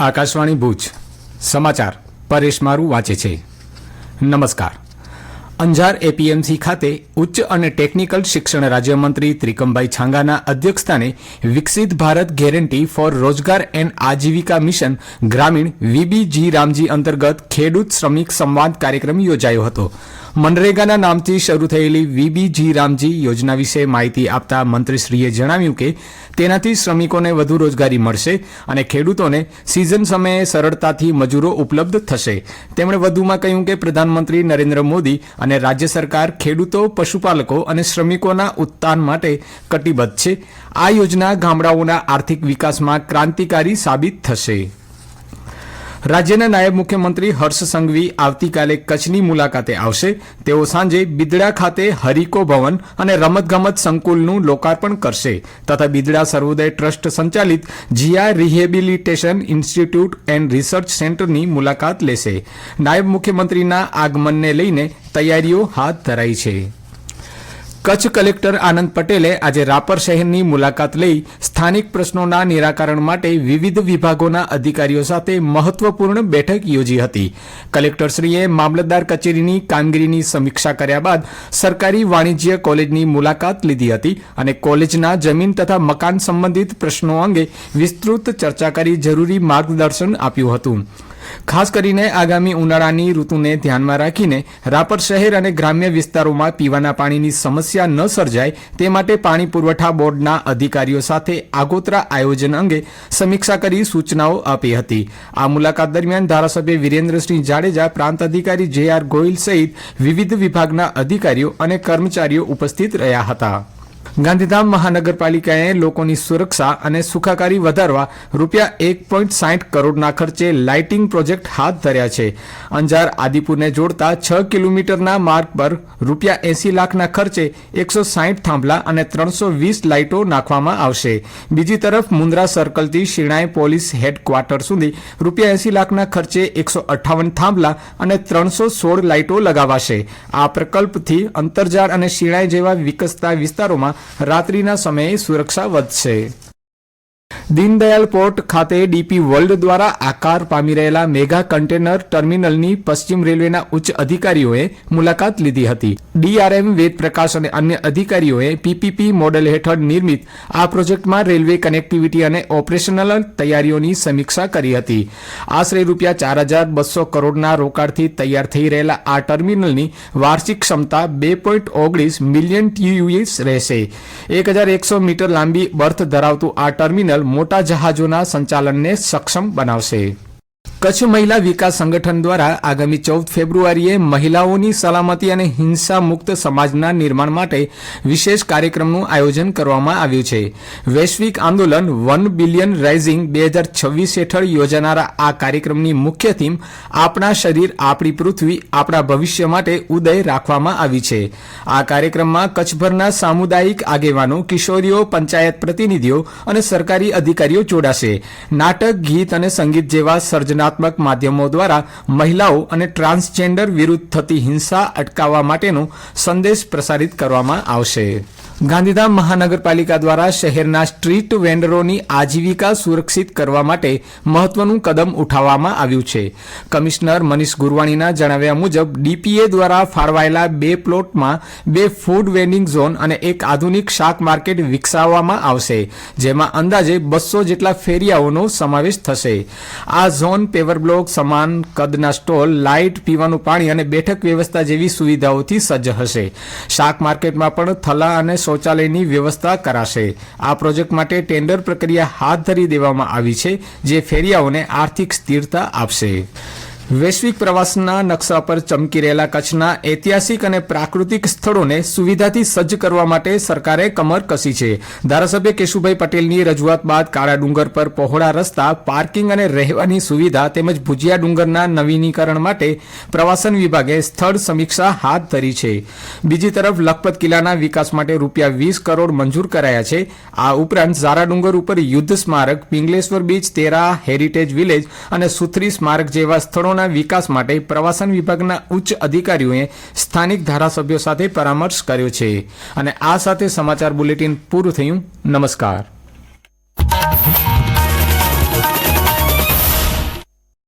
આકાશવાણી ભુજ સમાચાર પરેશ મારું વાંચે છે. નમસ્કાર. અંજાર એપીએમસી ખાતે ઉચ્ચ અને ટેકનિકલ શિક્ષણ રાજ્યમંત્રી ત્રિકમભાઈ છાંગાના અધ્યક્ષસ્થાને વિકસિત ભારત ગેરંટી ફોર રોજગાર એન્ડ આજીવિકા મિશન ગ્રામીણ વીબીજી રામજી અંતર્ગત ખેડૂત શ્રમિક સંવાદ કાર્યક્રમ યોજાયો હતો. મનરેગાના નામથી શરૂ થયેલી વીબીજી રામજી યોજના વિશે માહિતી આપતા મંત્રીશ્રીએ જણાવ્યું કે તેનાથી શ્રમિકોને વધુ રોજગારી મળશે અને ખેડૂતોને સિઝન સમયે સરળતાથી મજૂરો ઉપલબ્ધ થશે. તેમણે વધુમાં કહ્યું કે પ્રધાનમંત્રી નરેન્દ્ર મોદી અને રાજ્ય સરકાર ખેડૂતો, પશુપાલકો અને શ્રમિકોના ઉત્થાન માટે કટિબદ્ધ છે. આ યોજના ગામડાઓના આર્થિક વિકાસમાં ક્રાંતિકારી સાબિત થશે. રાજ્યના નાયબ મુખ્યમંત્રી હર્ષ સંઘવી આવતીકાલે કચ્છની મુલાકાતે આવશે. તેઓ સાંજે બિદડા ખાતે હરિકો ભવન અને રમતગમત સંકુલનું લોકાર્પણ કરશે તથા બિદડા સર્વોદય ટ્રસ્ટ સંચાલિત GR rehabilitation institute and research સેન્ટરની મુલાકાત લેશે. નાયબ મુખ્યમંત્રીના આગમનને લઈને તૈયારીઓ હાથ ધરાઈ છે. કચ્છ કલેક્ટર આનંદ પટેલે આજે રાપર શહેરની મુલાકાત લઈ સ્થાનિક પ્રશ્નોના નિરાકરણ માટે વિવિધ વિભાગોના અધિકારીઓ સાથે મહત્વપૂર્ણ બેઠક યોજી હતી. કલેક્ટરશ્રીએ મામલતદાર કચેરીની કામગીરીની સમીક્ષા કર્યા બાદ સરકારી વાણિજ્ય કોલેજની મુલાકાત લીધી હતી અને કોલેજના જમીન તથા મકાન સંબંધિત પ્રશ્નો અંગે વિસ્તૃત ચર્ચા કરી જરૂરી માર્ગદર્શન આપ્યું હતું. ખાસ કરીને આગામી ઉનાળાની ઋતુને ધ્યાનમાં રાખીને રાપર શહેર અને ગ્રામ્ય વિસ્તારોમાં પીવાના પાણીની સમસ્યા ન સર્જાય તે માટે પાણી પુરવઠા બોર્ડના અધિકારીઓ સાથે આગોતરા આયોજન અંગે સમીક્ષા કરી સૂચનાઓ આપી હતી. આ મુલાકાત દરમિયાન ધારાસભ્ય વિરેન્દ્રસિંહ જાડેજા, પ્રાંત અધિકારી જે.આર. ગોહિલ સહિત વિવિધ વિભાગના અધિકારીઓ અને કર્મચારીઓ ઉપસ્થિત રહ્યા હતા. ગાંધીધામ મહાનગરપાલિકાએ લોકોની સુરક્ષા અને સુખાકારી વધારવા રૂપિયા 1.60 કરોડના ખર્ચે લાઇટિંગ પ્રોજેક્ટ હાથ ધર્યા છે. અંજાર આદિપુરને જોડતા 6 કિલોમીટરના માર્ગ પર રૂપિયા 80 લાખના ખર્ચે 160 થાંભલા અને 320 લાઇટો નાખવામાં આવશે. બીજી તરફ મુન્દ્રા સર્કલથી શિણાઈ પોલીસ હેડક્વાર્ટર સુધી રૂપિયા 80 લાખના ખર્ચે 158 થાંભલા અને 316 લાઇટો લગાવાશે. આ પ્રકલ્પથી અંતરજાળ અને શિણાઈ જેવા વિકસતા વિસ્તારોમાં રાત્રિના સમયે સુરક્ષા વધશે. દીનદયાલ પોર્ટ ખાતે ડીપી વર્લ્ડ દ્વારા આકાર પામી રહેલા મેગા કન્ટેનર ટર્મિનલની પશ્ચિમ રેલવેના ઉચ્ચ અધિકારીઓએ મુલાકાત લીધી હતી. ડીઆરએમ, વેદ પ્રકાશ અને અન્ય અધિકારીઓએ પીપીપી મોડેલ હેઠળ નિર્મિત આ પ્રોજેક્ટમાં રેલવે કનેક્ટિવિટી અને ઓપરેશનલ તૈયારીઓની સમીક્ષા કરી હતી. આશરે રૂપિયા 4,200 કરોડના રોકાણથી તૈયાર થઈ રહેલા આ ટર્મિનલની વાર્ષિક ક્ષમતા 2.19 મિલિયન TEUs રહેશે. 1,100 મીટર લાંબી બર્થ ધરાવતું આ ટર્મિનલ મોટા જહાજોના સંચાલનને સક્ષમ બનાવશે. કચ્છ મહિલા વિકાસ સંગઠન દ્વારા આગામી 14 ફેબ્રુઆરીએ મહિલાઓની સલામતી અને હિંસા મુક્ત સમાજના નિર્માણ માટે વિશેષ કાર્યક્રમનું આયોજન કરવામાં આવ્યું છે. વૈશ્વિક આંદોલન 1 બિલિયન રાઇઝિંગ 2026 હેઠળ યોજાનારા આ કાર્યક્રમની મુખ્ય થીમ આપણા શરીર, આપણી પૃથ્વી, આપણા ભવિષ્ય માટે ઉદય રાખવામાં આવી છે. આ કાર્યક્રમમાં કચ્છભરના સામુદાયિક આગેવાનો, કિશોરીઓ, પંચાયત પ્રતિનિધિઓ અને સરકારી અધિકારીઓ જોડાશે. નાટક, ગીત અને સંગીત જેવા સર્જનાત્મક માધ્યમો દ્વારા મહિલાઓ અને ટ્રાન્સજેન્ડર વિરુદ્ધ થતી હિંસા અટકાવવા માટેનો સંદેશ પ્રસારિત કરવામાં આવશે. ગાંધીધામ મહાનગરપાલિકા દ્વારા શહેરના સ્ટ્રીટ વેન્ડરોની આજીવિકા સુરક્ષિત કરવા માટે મહત્વનું કદમ ઉઠાવવામાં આવ્યું છે. કમિશનર મનીષ ગુરવાણીના જણાવ્યા મુજબ ડીપીએ દ્વારા ફાળવાયેલા 2 પ્લોટમાં 2 ફૂડ વેન્ડિંગ ઝોન અને 1 આધુનિક શાક માર્કેટ વિકસાવવામાં આવશે, જેમાં અંદાજે 200 જેટલા ફેરિયાઓનો સમાવેશ થશે. આ ઝોન પેવર બ્લોક, સમાન કદના સ્ટોલ, લાઇટ, પીવાનું પાણી અને બેઠક વ્યવસ્થા જેવી સુવિધાઓથી સજ્જ હશે. શાક માર્કેટમાં પણ થલા અને શૌચાલયની વ્યવસ્થા કરાશે. આ પ્રોજેક્ટ માટે ટેન્ડર પ્રક્રિયા હાથ ધરી દેવામાં આવી છે, જે ફેરિયાઓને આર્થિક સ્થિરતા આપશે. વૈશ્વિક પ્રવાસના નકશા પર ચમકી રહેલા કચ્છના ઐતિહાસિક અને પ્રાકૃતિક સ્થળોને સુવિધાથી સજ્જ કરવા માટે સરકારે કમર કસી છે. ધારાસભ્ય કેશુભાઈ પટેલની રજૂઆત બાદ કાળા ડુંગર પર પહોળા રસ્તા, પાર્કિંગ અને રહેવાની સુવિધા તેમજ ભુજિયા ડુંગરના નવીનીકરણ માટે પ્રવાસન વિભાગે સ્થળ સમીક્ષા હાથ ધરી છે. બીજી તરફ લખપત કિલ્લાના વિકાસ માટે રૂપિયા 20 કરોડ મંજૂર કરાયા છે. આ ઉપરાંત ઝારા ડુંગર ઉપર યુદ્ધ સ્મારક, પિંગલેશ્વર બીચ, તેરા હેરિટેજ વિલેજ અને સુથરી સ્મારક જેવા સ્થળો વિકાસ માટે પ્રવાસન વિભાગના ઉચ્ચ અધિકારીઓએ સ્થાનિક ધારાસભ્યો સાથે પરામર્શ કર્યો છે. અને આ સાથે સમાચાર બુલેટિન પૂરું થયું. નમસ્કાર.